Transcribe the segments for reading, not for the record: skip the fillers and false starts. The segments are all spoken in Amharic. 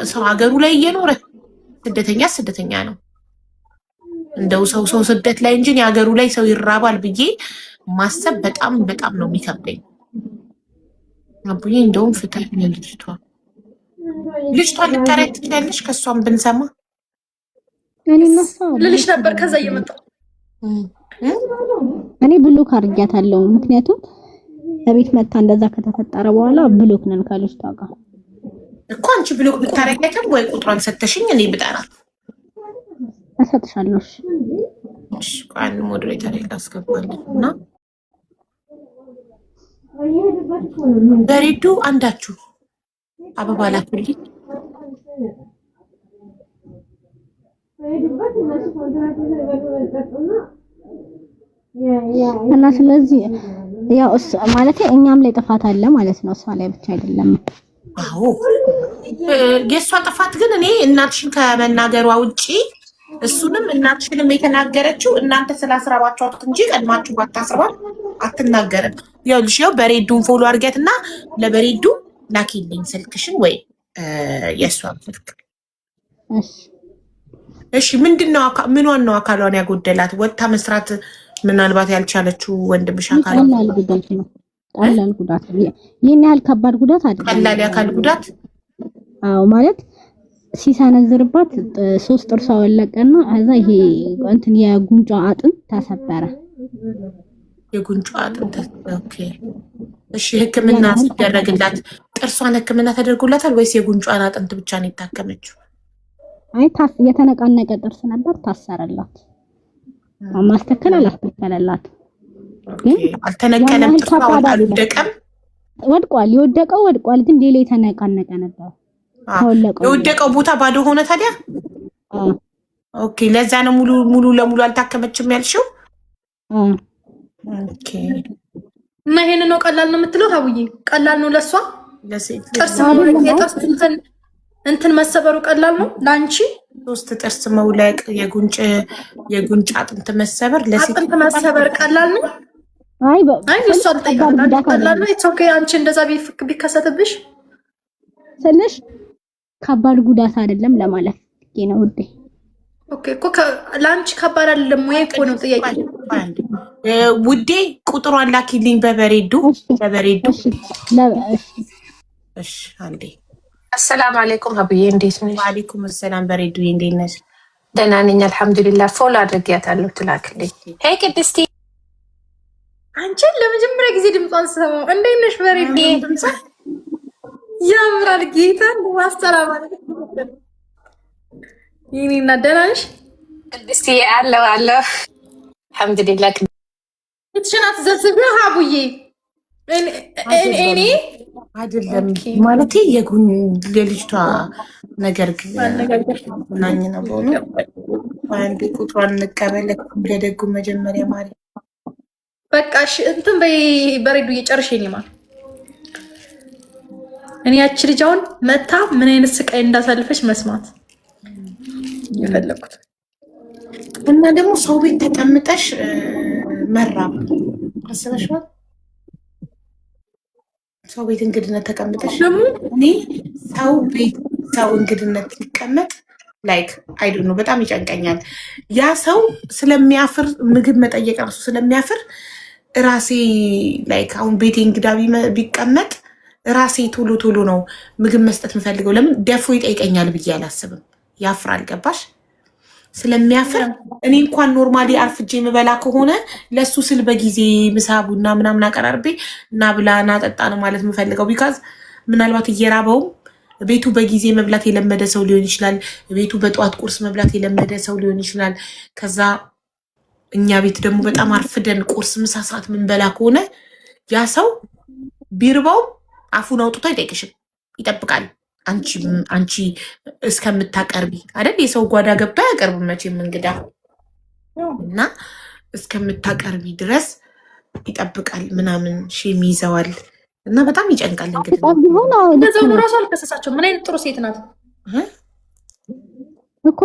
ሰው ሀገሩ ላይ እየኖረ ስደተኛ ነው። እንደው ሰው ስደት ላይ እንጂ የሀገሩ ላይ ሰው ይራባል ብዬ ማሰብ በጣም ነው የሚከብደኝ። አቡዬ እንደውም ፍትህ ልጅቷ ልታረግ ትችላለች። ከሷም ብንሰማ ልልሽ ነበር። ከዛ እየመጣሁ እኔ ብሎክ አድርጊያታለሁ። ምክንያቱም ለቤት መታ እንደዛ ከተፈጠረ በኋላ ብሎክ ነን ከልጅቷ ጋር እኮ። አንቺ ብሎክ ብታረጊያትም ወይ ቁጥሯን ሰተሽኝ እኔ ብጠራት እሰጥሻለሁ። እሺ ቃል ሞዴሬተር ያስገባልኝ እና በሬዱ አንዳችሁ አበባ ላኩልኝ። እና ስለዚህ ያው ማለት እኛም ላይ ጥፋት አለ ማለት ነው፣ እሷ ላይ ብቻ አይደለም። አዎ የእሷ ጥፋት ግን እኔ እናትሽን ከመናገሯ ውጪ እሱንም እናትሽንም የተናገረችው እናንተ ስላስራባችኋት እንጂ ቀድማችሁ ባታስሯት አትናገርም። ያው ልሽ ያው በሬዱን ፎሎ አድርጊያትና ለበሬዱ ላኪልኝ ስልክሽን ወይ የእሷን ስልክ። እሺ ምንድነው ምኗን ነው አካሏን ያጎደላት? ወጥታ መስራት ምናልባት ያልቻለችው ወንድምሽ አካል ቀላል ጉዳት ነው። ቀላል ጉዳት ይሄን ያህል ከባድ ጉዳት አይደለም። ቀላል ያካል ጉዳት አዎ ማለት ሲሰነዝርባት 3 ጥርሷ ወለቀና ከዛ ይሄ እንትን የጉንጯ አጥንት ተሰበረ። የጉንጯ አጥንት ኦኬ። እሺ ሕክምና ሲደረግላት ጥርሷን ሕክምና ተደርጎላታል ወይስ የጉንጯን አጥንት ብቻ ነው የታከመችው? አይ የተነቃነቀ ጥርስ ነበር ታሰረላት። ማስተከል አላስተከለላት። ግን አልተነቀለም። ጥርሷ አልወደቀም። ወድቋል። የወደቀው ወድቋል፣ ግን ሌላ የተነቃነቀ ነበር። የወደቀው ቦታ ባዶ ሆነ ታዲያ። ኦኬ ለዛ ነው ሙሉ ለሙሉ አልታከመችም ያልሽው? ኦኬ እና ይሄን ነው ቀላል ነው የምትለው ሀቡዬ? ቀላል ነው ለሷ ጥርስ እንትን መሰበሩ ቀላል ነው ላንቺ? 3 ጥርስ መውለቅ፣ የጉንጭ አጥንት መሰበር ለሴት አጥንት መሰበር ቀላል ነው? አይ እሷ ቀላል ነው። ኢትስ ኦኬ። አንቺ እንደዛ ቢከሰትብሽ ስለሽ ከባድ ጉዳት አይደለም ለማለት ነው ውዴ። ኦኬ እኮ ላንቺ ከባድ አይደለም ወይ እኮ ነው ጥያቄ ውዴ። ቁጥሯን ላኪልኝ በበሬዱ። እሺ አንዴ። አሰላሙ አለይኩም ሀብዬ፣ እንዴት ነሽ? ወአለይኩም ሰላም በሬዱ፣ እንዴት ነሽ? ደህና ነኝ አልሐምዱሊላህ። ፎሎ አድርጊያታለሁ ትላክልኝ። ሄይ ቅድስቲ፣ አንቺን ለመጀመሪያ ጊዜ ድምጿን ስሰማው እንዴት ነሽ በሬዱ? ያምራል ጌታ ማስተራባ ይሄንና ደህና ነሽ ቅድስቲ? አለሁ አልሐምዱሊላህ። እትሽናት ዘዝብ ሀቡዬ እኔ አይደለም ማለት የልጅቷ ነገር ግን ናኝ ነው ቦኑ አንዴ ቁጥሯን እንቀበል ለደጉ መጀመሪያ ማሪ በቃ እሺ እንትን በሬዱ እየጨርሽ የኔ ማር እኔ ያቺ ልጅ አሁን መታ ምን አይነት ስቃይ እንዳሳልፈች መስማት የፈለኩት እና ደግሞ ሰው ቤት ተቀምጠሽ መራብ አስበሽዋል? ሰው ቤት እንግድነት ተቀምጠሽ እኔ ሰው ቤት ሰው እንግድነት ሲቀመጥ ላይክ አይ ዶንት ኖ በጣም ይጨንቀኛል። ያ ሰው ስለሚያፍር ምግብ መጠየቅ ራሱ ስለሚያፍር ራሴ ላይክ አሁን ቤቴ እንግዳ ቢቀመጥ ራሴ ቶሎ ነው ምግብ መስጠት የምፈልገው። ለምን ደፎ ይጠይቀኛል ብዬ አላስብም። ያፍራል። ገባሽ? ስለሚያፍር እኔ እንኳን ኖርማሊ አርፍጄ የምበላ ከሆነ ለሱ ስል በጊዜ ምሳ ቡና ምናምን አቀራርቤ እና ብላ እና ጠጣ ነው ማለት የምፈልገው። ቢካዝ ምናልባት እየራበውም ቤቱ በጊዜ መብላት የለመደ ሰው ሊሆን ይችላል። ቤቱ በጠዋት ቁርስ መብላት የለመደ ሰው ሊሆን ይችላል። ከዛ እኛ ቤት ደግሞ በጣም አርፍደን ቁርስ ምሳ ሰዓት ምንበላ ከሆነ ያ ሰው ቢርባውም አፉን አውጥቶ አይጠይቅሽም፣ ይጠብቃል። አንቺ እስከምታቀርቢ አይደል? የሰው ጓዳ ገብቶ አያቀርብም መቼም እንግዳ እና እስከምታቀርቢ ድረስ ይጠብቃል ምናምን ሺም ይዘዋል እና በጣም ይጨንቃል። እንግዲህ እንደዛው ነው። ራሱ አልከሰሳቸው። ምን አይነት ጥሩ ሴት ናት እኮ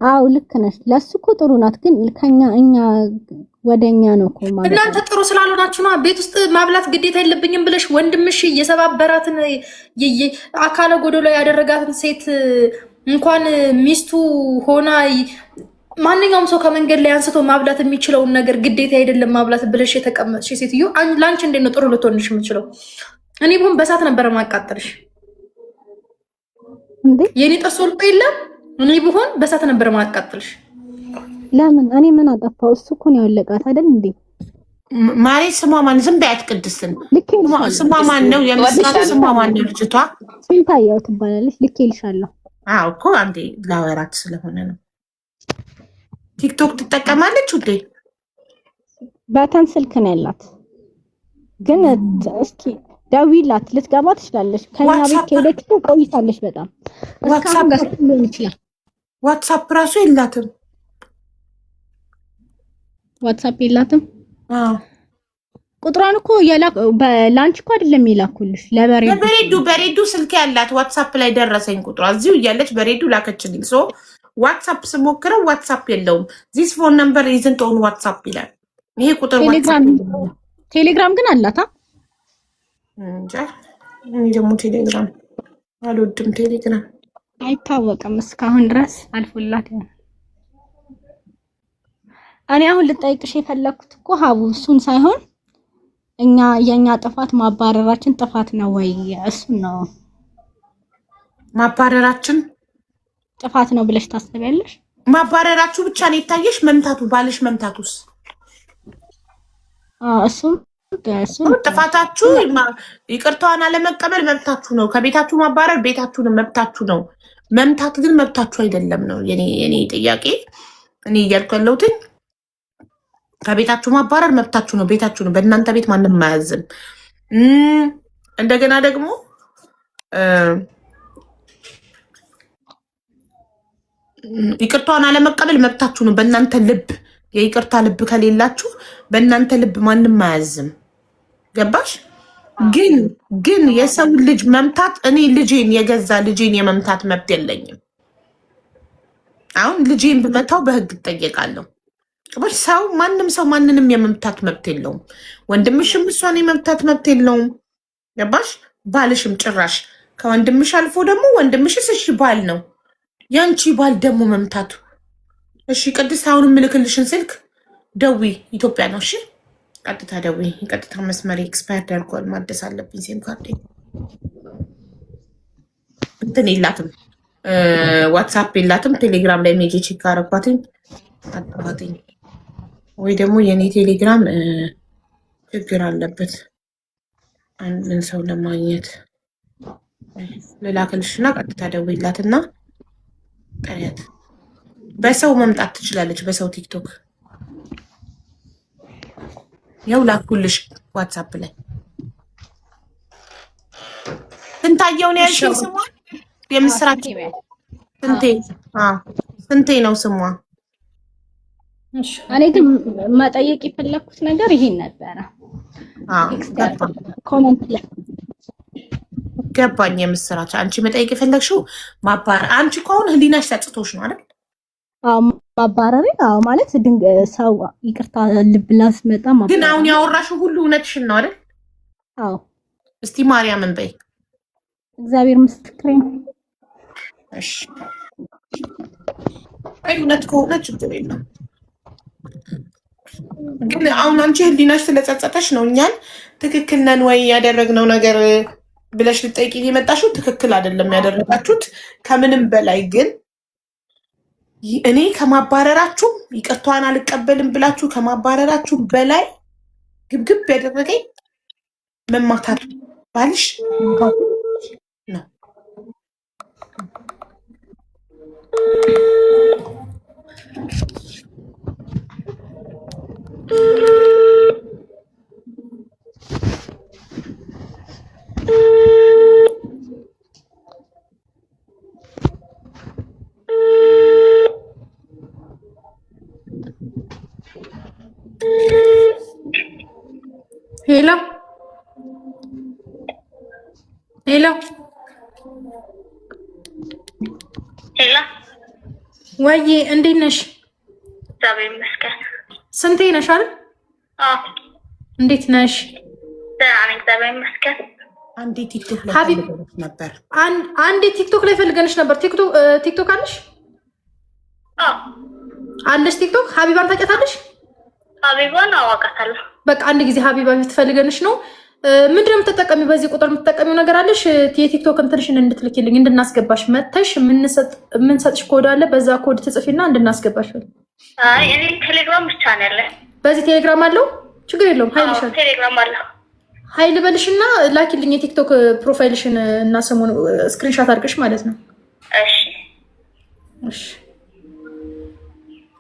አው ልክ ነሽ። ለሱ እኮ ጥሩ ናት፣ ግን እኛ ወደኛ ነው እኮ ማለት እናንተ ጥሩ ስላልሆናችሁ ነው። ቤት ውስጥ ማብላት ግዴታ የለብኝም ብለሽ ወንድምሽ እየሰባበራትን አካለ ጎዶሎ ያደረጋትን ሴት እንኳን ሚስቱ ሆና ማንኛውም ሰው ከመንገድ ላይ አንስቶ ማብላት የሚችለውን ነገር ግዴታ አይደለም ማብላት ብለሽ የተቀመጥሽ ሴትዮ ላንቺ እንዴት ነው ጥሩ ልትሆንሽ የምችለው? እኔ ቢሆን በሳት ነበር ማቃጠልሽ እንዴ። የኔ ጥርስ ወልቆ የለም እኔ ቢሆን በሳት ነበር ማቃጠልሽ። ለምን? እኔ ምን አጠፋው? እሱ እኮ ነው ያለቃት አይደል እንዴ? ማሬ ስሟ ማን? ዝም በያት ቅድስትን። ስሟ ማን ነው? የምስራች ስሟ ማን ነው? ልጅቷ ስንታየው ትባላለች። ልኬልሻለሁ። አዎ እኮ አንዴ ላወራት ስለሆነ ነው። ቲክቶክ ትጠቀማለች ውዴ? በተን ስልክ ነው ያላት፣ ግን እስኪ ደውይላት፣ ልትገባ ትችላለች። ከኛ ቤት ከሄደች ቆይታለች በጣም። እስካሁን ጋር ሊሆን ይችላል። ዋትስአፕ ራሱ የላትም። ዋትስአፕ የላትም። አዎ ቁጥሯን እኮ በላንች እኮ አይደለም የላኩልሽ፣ በሬዱ ስልክ ያላት ዋትስአፕ ላይ ደረሰኝ ቁጥሯ እዚሁ እያለች በሬዱ ላከችልኝ። ሶ ዋትስአፕ ስሞክረው ዋትስአፕ የለውም። ዚስ ፎን ነምበር ኢዝንት ኦን ዋትስአፕ ይላል። ይሄ ቁጥር ቴሌግራም ግን አላታ እንጃ። እኔ ደግሞ ቴሌግራም አልወድም። ቴሌግራም አይታወቅም እስካሁን ድረስ አልፎላት ነው። እኔ አሁን ልጠይቅሽ የፈለኩት እኮ ሀቡ እሱን ሳይሆን የኛ ጥፋት ማባረራችን ጥፋት ነው ወይ? እሱን ነው። ማባረራችን ጥፋት ነው ብለሽ ታስቢያለሽ? ማባረራችሁ ብቻ ነው የታየሽ? መምታቱ ባልሽ መምታቱስ? እሱም ጥፋታችሁ ይቅርታዋን አለመቀበል መብታችሁ ነው። ከቤታችሁ ማባረር ቤታችሁን መብታችሁ ነው። መምታት ግን መብታችሁ አይደለም ነው የኔ ጥያቄ። እኔ እያልኩ ያለሁት ከቤታችሁ ማባረር መብታችሁ ነው፣ ቤታችሁ ነው። በእናንተ ቤት ማንም አያዝም። እንደገና ደግሞ ይቅርታዋን አለመቀበል መብታችሁ ነው። በእናንተ ልብ የይቅርታ ልብ ከሌላችሁ በእናንተ ልብ ማንም አያዝም። ገባሽ? ግን የሰው ልጅ መምታት እኔ የገዛ ልጄን የመምታት መብት የለኝም። አሁን ልጄን ብመታው በህግ እጠየቃለሁ። ገባሽ? ማንም ሰው ማንንም የመምታት መብት የለውም። ወንድምሽም እሷን የመምታት መብት የለውም። ገባሽ? ባልሽም ጭራሽ ከወንድምሽ አልፎ ደግሞ ወንድምሽስ እሺ ባል ነው፣ ያንቺ ባል ደግሞ መምታቱ እሺ። ቅድስት አሁን የምልክልሽን ስልክ ደዊ ኢትዮጵያ ነው። እሺ ቀጥታ ደዊ። ቀጥታ መስመር ኤክስፓየር አድርጓል፣ ማደስ አለብኝ። ሴም ካርዴ እንትን የላትም፣ ዋትሳፕ የላትም። ቴሌግራም ላይ ሜጄ ቼክ አረኳትኝ አጥፋትኝ። ወይ ደግሞ የኔ ቴሌግራም ችግር አለበት አንድን ሰው ለማግኘት ልላክልሽና ቀጥታ ደውይላትና ቀያት በሰው መምጣት ትችላለች። በሰው ቲክቶክ ያው ላኩልሽ ዋትሳፕ ላይ ስንታየው ነው ያልሽኝ ስሟ? የምስራች ስንቴ ነው ስሟ? እኔ ግን መጠየቅ የፈለኩት ነገር ይሄን ነበረ። ኮሜንት ላይ ገባኝ። የምስራች አንቺ መጠየቅ የፈለግሽው ማባረር። አንቺ እኮ አሁን ህሊናሽ ተጽቶሽ ነው አይደል? ማባረሬ ማለት ሰው ይቅርታ ልብ ላስመጣ ማባረር። ግን አሁን ያወራሽው ሁሉ እውነትሽን ነው አይደል? አዎ። እስቲ ማርያምን በይ። እግዚአብሔር ምስክሬ ነው። እሺ እውነት ከሆነ ችግር የለም። ግን አሁን አንቺ ህሊናሽ ስለጸጸተሽ ነው እኛን ትክክል ነን ወይ ያደረግነው ነገር ብለሽ ልጠይቂ የመጣሽው። ትክክል አይደለም ያደረጋችሁት። ከምንም በላይ ግን እኔ ከማባረራችሁ ይቅርታዋን አልቀበልም ብላችሁ ከማባረራችሁ በላይ ግብግብ ያደረገኝ መማታት ባልሽ ነው። ሄሎ ሄሎ ሄሎ ወይዬ እንዴት ነሽ? እግዚአብሔር ይመስገን። ስንቴ ነሽ አይደል? አዎ። እንዴት ነሽ? ደህና ነኝ እግዚአብሔር ይመስገን። አንዴ ቲክቶክ ላይ ፈልገንሽ ነበር። አንዴ ቲክቶክ ላይ ፈልገንሽ ነበር። ቲክቶክ አለሽ? አዎ አለሽ ቲክቶክ። ሀቢባን ታውቂያታለሽ? ሀቢባን አዋቃታለሁ። በቃ አንድ ጊዜ ሀቢባ ትፈልገንሽ ነው። ምንድን ነው የምትጠቀሚው? በዚህ ቁጥር የምትጠቀሚው ነገር አለሽ? የቲክቶክ እንትንሽን እንድትልኪልኝ እንድናስገባሽ መተሽ የምንሰጥሽ ኮድ አለ። በዛ ኮድ ትጽፊና እንድናስገባሽ። አይ እኔ ቴሌግራም ብቻ ነው ያለኝ። በዚህ ቴሌግራም አለው? ችግር የለውም። ሀይልሻል ቴሌግራም አለው። ሀይል በልሽና ላኪልኝ የቲክቶክ ፕሮፋይልሽን እና ስሙን ስክሪንሻት አድርገሽ ማለት ነው። እሺ እሺ።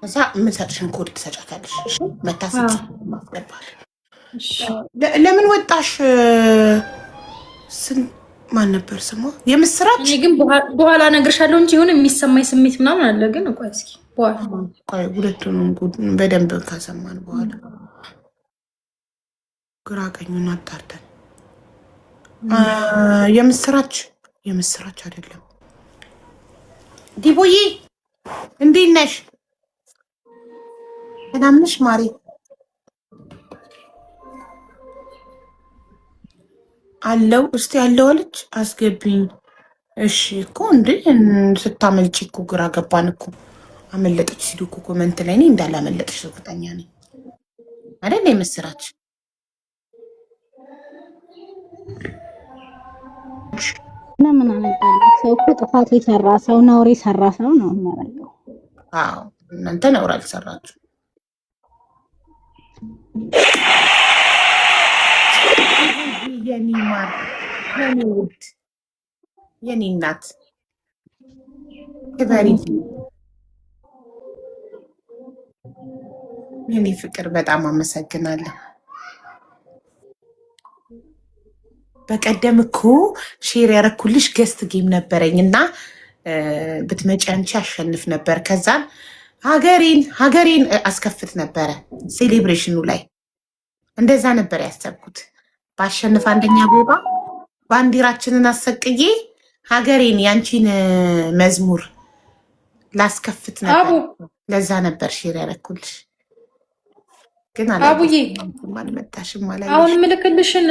ከዛ የምንሰጥሽን ኮድ ትሰጫታለሽ። እሺ መታሰጥ ማስገባል። ለምን ወጣሽ? ማን ነበር ስሟ? የምስራች። እኔ ግን በኋላ እነግርሻለሁ እንጂ የሆነ የሚሰማኝ ስሜት ምናምን አለ። ግን ቆይ እስኪ በኋላ ሁለቱንም በደንብ ካሰማን በኋላ ግራ ቀኙን አጣርተን የምስራች አይደለም። ዲቦዬ እንዴት ነሽ? ሰላም ነሽ ማሪ? አለው እስቲ ያለው አለች። አስገቢኝ። እሺ እኮ እንዴ ስታመልጪ እኮ ግራ ገባን እኮ። አመለጠች ሲሉ እኮ ኮመንት ላይ እኔ እንዳላመለጠች እርግጠኛ ነኝ አይደል? የምስራች ለምን አነጋለሁ? ሰው እኮ ጥፋት የሰራ ሰው ነውር የሰራ ሰው ነው የሚያደርገው። አዎ እናንተ ነውር አልሰራችሁ። የኔ ማር፣ የኔ ውድ፣ የኔ እናት ክበሪ፣ የኔ ፍቅር በጣም አመሰግናለሁ። በቀደም እኮ ሼር ያረኩልሽ ገስት ጌም ነበረኝ እና ብትመጪ አንቺ አሸንፍ ነበር። ከዛን ሀገሬን አስከፍት ነበረ ሴሌብሬሽኑ ላይ። እንደዛ ነበር ያሰብኩት። ባሸንፍ አንደኛ ቦባ ባንዲራችንን አሰቅዬ ሀገሬን ያንቺን መዝሙር ላስከፍት ነበር። ለዛ ነበር ሼር ያረኩልሽ። ግን አቡዬ አልመጣሽም። አሁን ምልክልሽን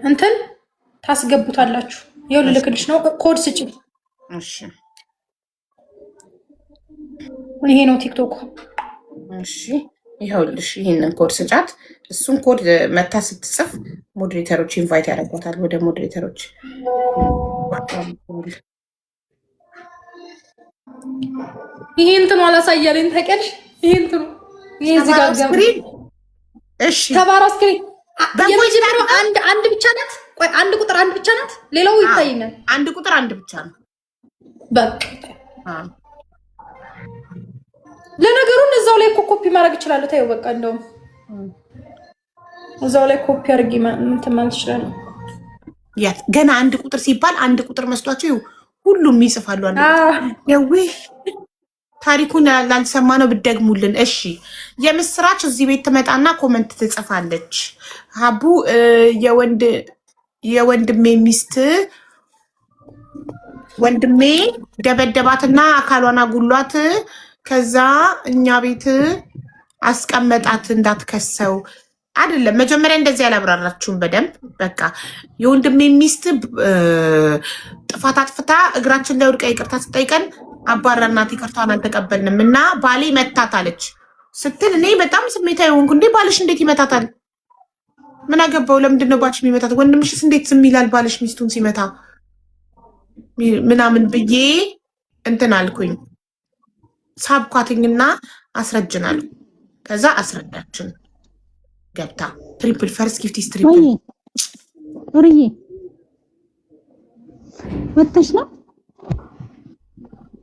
እንትን ታስገቡታላችሁ። ይኸው ልልክልሽ ነው። ኮድ ስጪ። እሺ ይሄ ነው ቲክቶክ። እሺ ይኸውልሽ፣ ይሄንን ኮድ ስጫት። እሱን ኮድ መታ ስትጽፍ ሞዴሬተሮች ኢንቫይት ያደርጓታል ወደ ሞዴሬተሮች። ይሄ እንትኑ አላሳያለኝ ታውቂያለሽ? ይሄ እንትኑ ይሄ እዚህ ጋር ስክሪን። እሺ ተባራ ስክሪን የመጀመሪያው አንድ ብቻ ናት። ቆይ አንድ ቁጥር አንድ ብቻ ናት። ሌላው ይታየኛል። አንድ ቁጥር አንድ ብቻ ነው በቃ። ለነገሩ እዛው ላይ ኮፒ ማድረግ እችላለሁ። ታየው በቃ እንደውም እዛው ላይ ኮፒ አድርጌ እንትን ማለት እችላለሁ። ገና አንድ ቁጥር ሲባል አንድ ቁጥር መስሏቸው ሁሉም ይጽፋሉ። ያዌ ታሪኩን ላልሰማ ነው ብትደግሙልን። እሺ የምስራች እዚህ ቤት ትመጣና ኮመንት ትጽፋለች። ሀቡ የወንድሜ ሚስት ወንድሜ ደበደባትና አካሏን አጉሏት፣ ከዛ እኛ ቤት አስቀመጣት እንዳትከሰው። አይደለም መጀመሪያ እንደዚህ ያላብራራችሁም በደንብ። በቃ የወንድሜ ሚስት ጥፋት አጥፍታ እግራችን ላይ ወድቃ ይቅርታ ስጠይቀን አባራናት፣ ይቅርታን አልተቀበልንም እና ባሌ መታት አለች ስትል እኔ በጣም ስሜታዊ ሆንኩ። እንዴ ባልሽ እንዴት ይመታታል? ምን አገባው? ለምንድን ነው ባልሽ የሚመታት? ወንድምሽስ እንዴት ዝም ይላል ባልሽ ሚስቱን ሲመታ ምናምን ብዬ እንትን አልኩኝ። ሳብኳትኝና አስረጅናል። ከዛ አስረዳችን ገብታ ትሪፕል ፈርስ ጊፍቲስ ትሪፕል ሩዬ ወጥተሽ ነው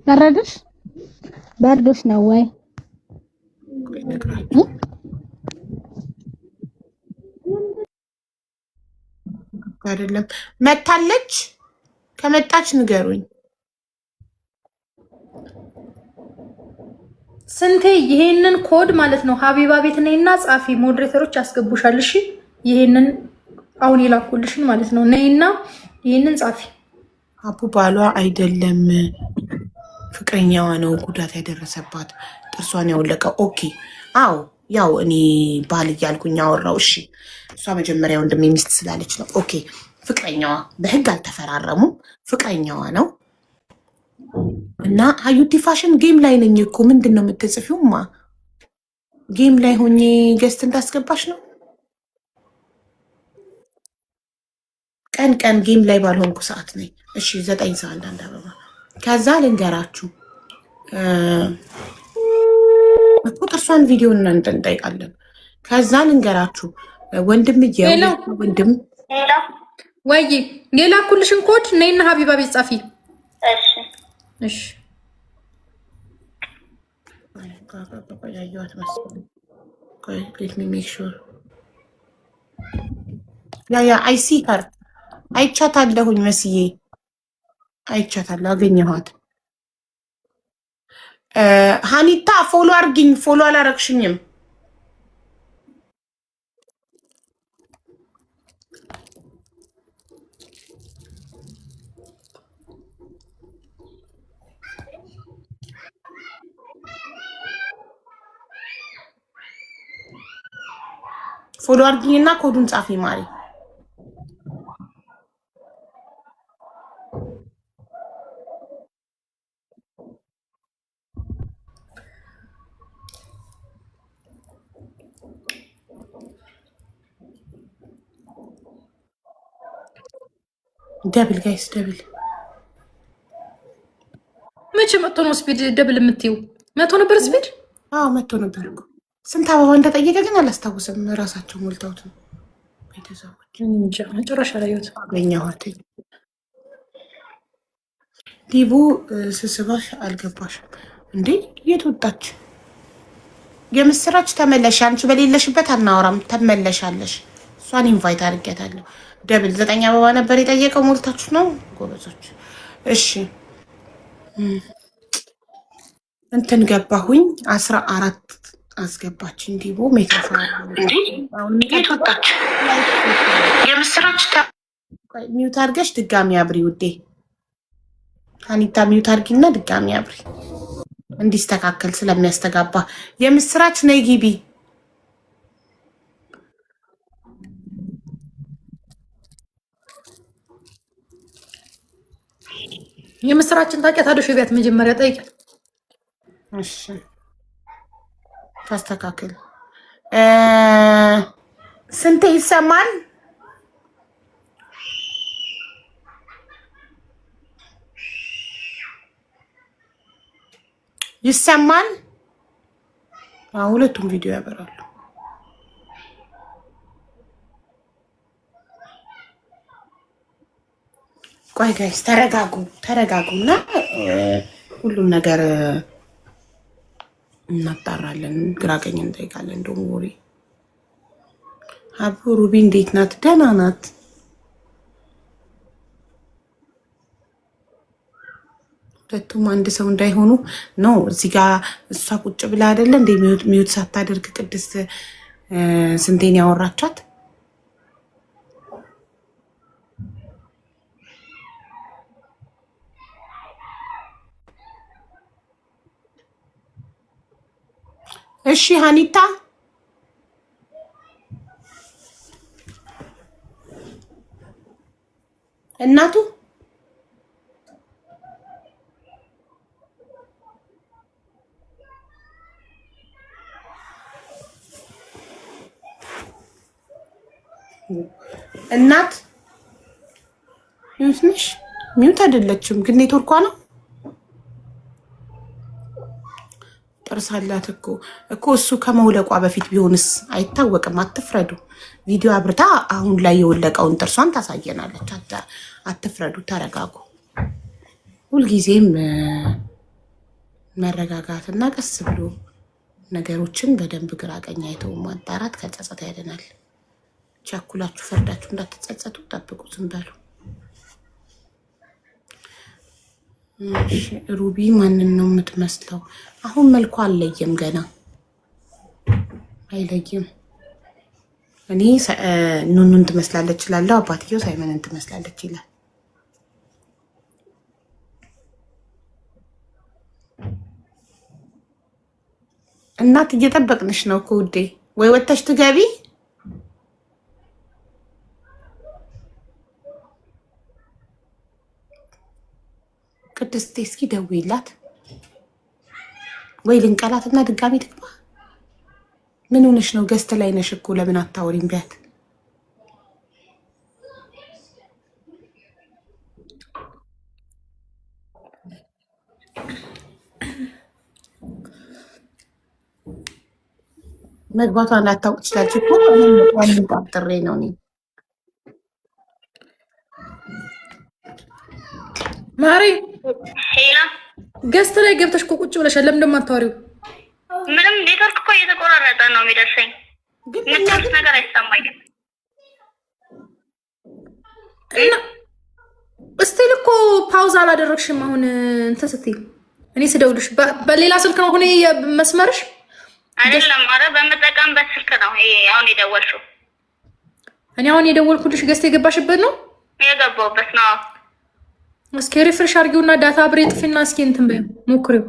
በረዶሽ? በርዶሽ ነው ወይ? አይደለም መታለች። ከመጣች ንገሩኝ። ስንቴ ይሄንን ኮድ ማለት ነው ሀቢባ ቤት ነይና ጻፊ። ሞዴሬተሮች ያስገቡሻል። እሺ ይሄንን አሁን የላኩልሽን ማለት ነው። ነይና ይሄንን ጻፊ። አቡ ባሏ አይደለም ፍቅረኛዋ ነው ጉዳት ያደረሰባት ጥርሷን ያወለቀው። ኦኬ አዎ ያው እኔ ባል እያልኩኝ አወራው። እሺ እሷ መጀመሪያ ወንድሜ ሚስት ስላለች ነው። ኦኬ ፍቅረኛዋ በህግ አልተፈራረሙም። ፍቅረኛዋ ነው እና አዩቲ ፋሽን ጌም ላይ ነኝ እኮ ምንድን ነው የምትጽፊውማ? ጌም ላይ ሆኜ ገስት እንዳስገባሽ ነው። ቀን ቀን ጌም ላይ ባልሆንኩ ሰዓት ነኝ። እሺ 9 ሰዓት አንዳንድ አበባ ከዛ ልንገራችሁ እኮ ጥርሷን ቪዲዮ እናንተ እንጠይቃለን። ከዛ ልንገራችሁ ወንድምዬው ወንድም ወይ የላኩልሽን ኮድ ነይና ሀቢባ ቤት ጻፊ። እሺ እሺ ያየኋት መሰለኝ። ቆይ ሌት ሚ ሜክ ሹር ያ አይ ሲ ሀር አይቻታለሁኝ። መስዬ አይቻታለሁ፣ አገኘኋት። ሀኒታ ፎሎ አርግኝ። ፎሎ አላረግሽኝም። ፎሎ አርግኝና ኮዱን ጻፊ ማሪ። ደብል ጋይስ ደብል መቼ መጥቶ ነው ስፒድ ደብል የምትይው? መቶ ነበር ስፒድ? አዎ መጥቶ ነበር እኮ። ስንት አበባ እንደጠየቀ ግን አላስታውስም። ራሳቸው ሞልተውት ቤተሰቦች እንጃ መጨረሻ ላይ ይወጣ አገኘኋት። ዲቡ ስስባሽ አልገባሽም እንዴ? የት ወጣች? የምስራች ተመለሽ። አንቺ በሌለሽበት አናወራም። ተመለሻለሽ። እሷን ኢንቫይት አድርጌያታለሁ። ደብል 9 አበባ ነበር የጠየቀው። ሞልታችሁ ነው ጎበዞች። እሺ እንትን ገባሁኝ 14 አስገባች። እንዲቦ ሜትሮፋ እንዴ አሁን ወጣች። የምስራች ሚውት አድርገሽ ድጋሚ አብሪ ውዴ። ሀኒታ ሚውት አድርጊና ድጋሚ አብሪ እንዲስተካከል ስለሚያስተጋባ። የምስራች ነይ ግቢ። የምስራችን ታውቂያታለሽ? ቤት መጀመሪያ ጠይቅ። እሺ ታስተካክል። ስንቴ ይሰማል? ይሰማል? ሁለቱም ቪዲዮ ያበራሉ። ቆይ ጋይስ ተረጋጉ እና ሁሉም ነገር እናጣራለን። ግራ ቀኝ እንጠይቃለን። እንደውም ወሬ አቡ ሩቢ እንዴት ናት? ደህና ናት። ሁለቱም አንድ ሰው እንዳይሆኑ ነው። እዚህ ጋር እሷ ቁጭ ብላ አይደለ እንደ ሚዩት ሳታደርግ ቅድስት ስንቴን ያወራቻት። እሺ ሀኒታ እናቱ እናት ሚዩት ነሽ? ሚዩት አይደለችም ግን ኔትወርኳ ነው። ጥርስ አላት እኮ እሱ ከመውለቋ በፊት ቢሆንስ አይታወቅም። አትፍረዱ። ቪዲዮ አብርታ አሁን ላይ የወለቀውን ጥርሷን ታሳየናለች። አትፍረዱ፣ ተረጋጉ። ሁልጊዜም መረጋጋት እና ቀስ ብሎ ነገሮችን በደንብ ግራ ቀኝ አይተው ማጣራት ከጸጸት ያድናል። ቸኩላችሁ ፈርዳችሁ እንዳትጸጸቱ ጠብቁ። ዝም በሉ። ሩቢ ማንን ነው የምትመስለው? አሁን መልኩ አልለየም፣ ገና አይለይም። እኔ ኑኑን ትመስላለች እላለሁ፣ አባትየው ሳይመንን ትመስላለች ይላል። እናት እየጠበቅንሽ ነው እኮ ውዴ። ወይ ወተሽ ትገቢ ቅድስት እስኪ ደውይላት ወይ ልንቀላትና ድጋሚ ትግባ። ምን ሆነሽ ነው? ገስት ላይ ነሽ እኮ ለምን አታወሪም? ቢያት መግባቷን ላታውቅ ትችላለች እኮ ጥሬ ነው እኔ ማሪ ሄላ ገስት ላይ ገብተሽ እኮ ቁጭ ብለሻል። ለምን እንደማታወሪው? ምንም ኔትወርክ እኮ እየተቆራረጠ ነው የሚደርሰኝ። ምንም ነገር አይሰማኝም። እና እስቲል እኮ ፓውዝ አላደረግሽም። አሁን እንትን ስትይ እኔ ስደውልሽ በሌላ ስልክ ነው አሁን መስመርሽ አይደለም? ኧረ በምጠቀምበት ስልክ ነው ይሄ አሁን የደወልሽው። እኔ አሁን የደወልኩልሽ ገስት የገባሽበት ነው የገባሁበት ነው። እስኪ ሪፍሬሽ አድርጊውና ዳታ አብሬ ጥፊና እስኪ እንትን በይው ሞክሪው።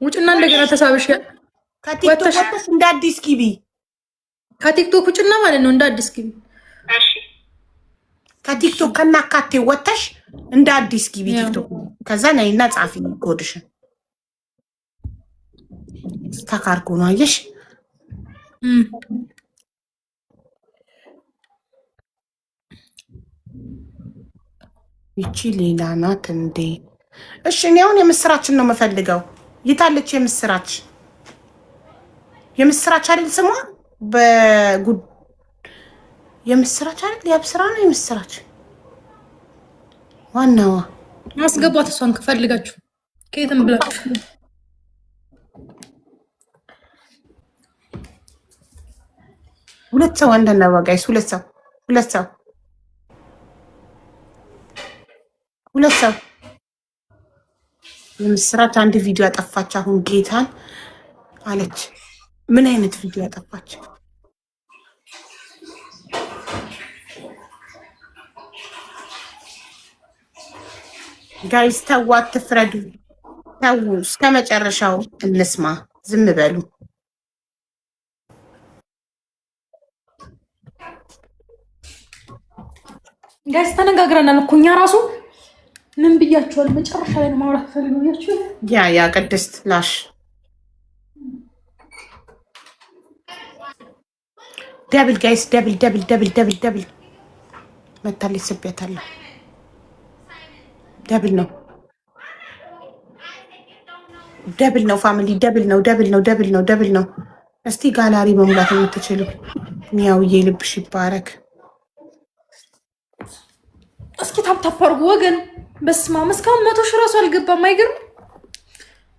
ውጭና እንደገና ተሳብሽ ከቲክቶክ ወጥተሽ እንደ አዲስ ግቢ። ከቲክቶክ ውጭና ማለት ነው እንደ አዲስ ግቢ። እሺ ከቲክቶክ ከናካቴ ወጥተሽ እንደ አዲስ ግቢ ቲክቶክ። ከዛ ነይና ጻፊ ኮድሽን ተካርጎ ነው አየሽ። ይቺ ሌላ ናት እንዴ? እሺ እኔ አሁን የምስራችን ነው የምፈልገው። ይታለች የምስራች የምስራች አይደል ስሟ? በጉድ የምስራች አይደል? ያብስራ ነው የምስራች ዋናዋ። ማስገባት እሷን ከፈልጋችሁ ከየትም ብላችሁ ሁለት ሰው አንደና ጋይስ ሁለት ሰው የምስራች አንድ ቪዲዮ ያጠፋች አሁን ጌታን አለች። ምን አይነት ቪዲዮ ያጠፋች? ጋይስ ተው አትፍረዱ። ተው እስከ መጨረሻው እንስማ። ዝም በሉ። ጋይስ ተነጋግረናል እኮ እኛ ራሱ ምን ብያችኋል? መጨረሻ ላይ ነው ማውራት ፈልገው ብያችሁ ያ ቅድስት ላሽ ደብል ጋይስ ደብል መታለች። ስቤታለሁ ደብል ነው ፋሚሊ ደብል ነው። እስቲ ጋላሪ መሙላት የምትችሉ ሚያውዬ ልብሽ ይባረክ። እስኪ ታፕታፕ አድርጉ ወገን። በስመ አብ እስካሁን 100 ሺህ እራሱ አልገባም። አይገርም?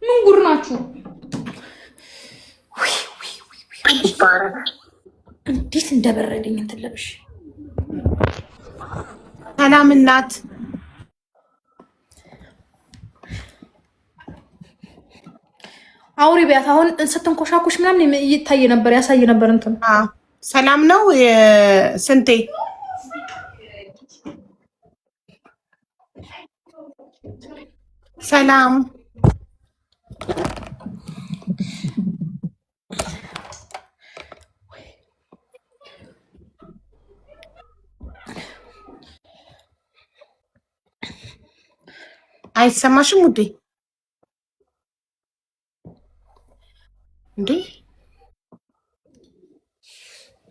ምን ጉር ናችሁ? እንዴት እንደበረደኝ እንትን ለብሽ። ሰላም እናት አውሪ ቢያት። አሁን ስትንኮሻኮሽ ምናምን ይታይ ነበር ያሳይ ነበር እንትን። ሰላም ነው ስንቴ ሰላም አይሰማሽም ውዴ? እንዴ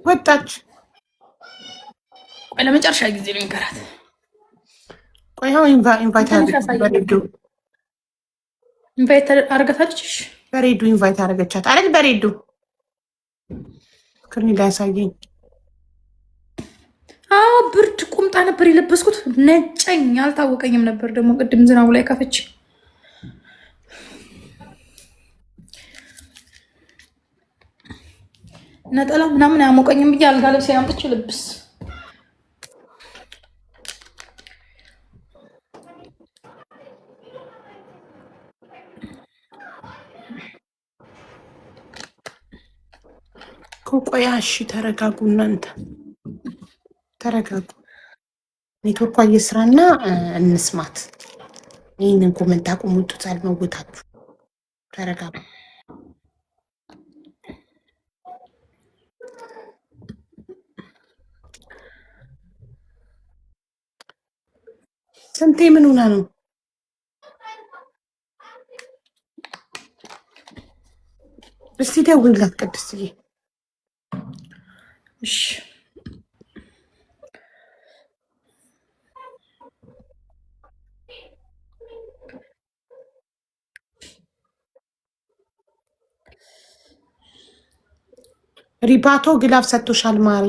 ወጣች። ቆይ ለመጨረሻ ጊዜ ነው እንከራት። ቆይ አሁን ኢንቫይት አርገታለች። በሬዱ ኢንቫይት አረገቻት አይደል? በሬዱ ክርኒ ላይ ያሳየኝ። አዎ ብርድ ቁምጣ ነበር የለበስኩት። ነጨኝ አልታወቀኝም ነበር ደግሞ ቅድም ዝናቡ ላይ ከፈች። ነጠላ ምናምን አያሞቀኝም ብዬ አልጋ ልብስ ያምጥች ልብስ ቆያ። እሺ ተረጋጉ እናንተ ተረጋጉ። ኔትወርኳ እየስራና እንስማት። ይህንን ኮመንት አቁሙጡታል መውታችሁ። ተረጋጉ። ስንቴ ምን ሆነ ነው? እስቲ ደውልላት ቅድስትዬ። እሺ ሪባቶ ግላፍ ሰጥቶሻል ማሪ።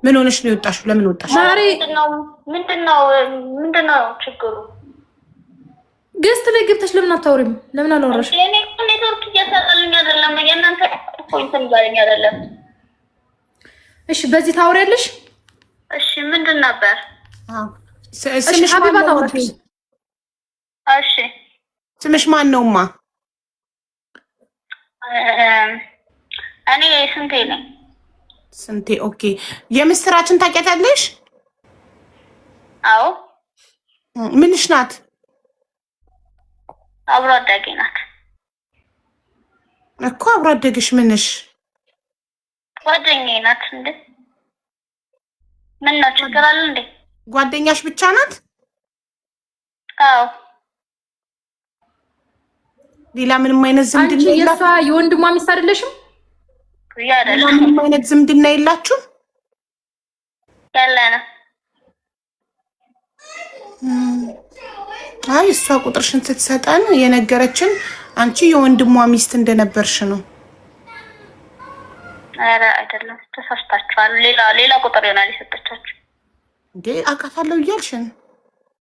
ምን ሆነሽ ነው የወጣሽው? ለምን ወጣሽ? ማሪ ምንድነው ችግሩ? ገስት ላይ ገብተሽ ለምን አታወሪም? ለምን አላወራሽ? እኔ ኔትወርክ እየሰራልኝ አይደለም። የእናንተ ፖይንት እንጋለኝ አይደለም። እሺ በዚህ ታወሪያለሽ? እሺ ምንድን ነበር? እሺ ሀቢባ ታወራሽ? እሺ ስምሽ ማን ነውማ? እኔ ስንቴ ነኝ። ስንቴ። ኦኬ የምስራችን ታውቂያታለሽ? አዎ። ምንሽ ናት? አብሮ አዳጊ ናት እኮ። አብሮ አደግሽ ምንሽ? ጓደኛዬ ናት። እንዴ ምን ነው ችግር አለ እንዴ? ጓደኛሽ ብቻ ናት? አዎ። ሌላ ምንም አይነት ዝምድና አንቺ የሷ የወንድሟ ሚስት አይደለሽም? ያደለም ምንም አይነት ዝምድና የላችሁ? ያለና አይ እሷ ቁጥርሽን ስትሰጠን የነገረችን አንቺ የወንድሟ ሚስት እንደነበርሽ ነው። ኧረ አይደለም ተሳስታችኋል። ሌላ ቁጥር ይሆናል የሰጠቻችሁ። እንዴ አውቃታለሁ እያልሽን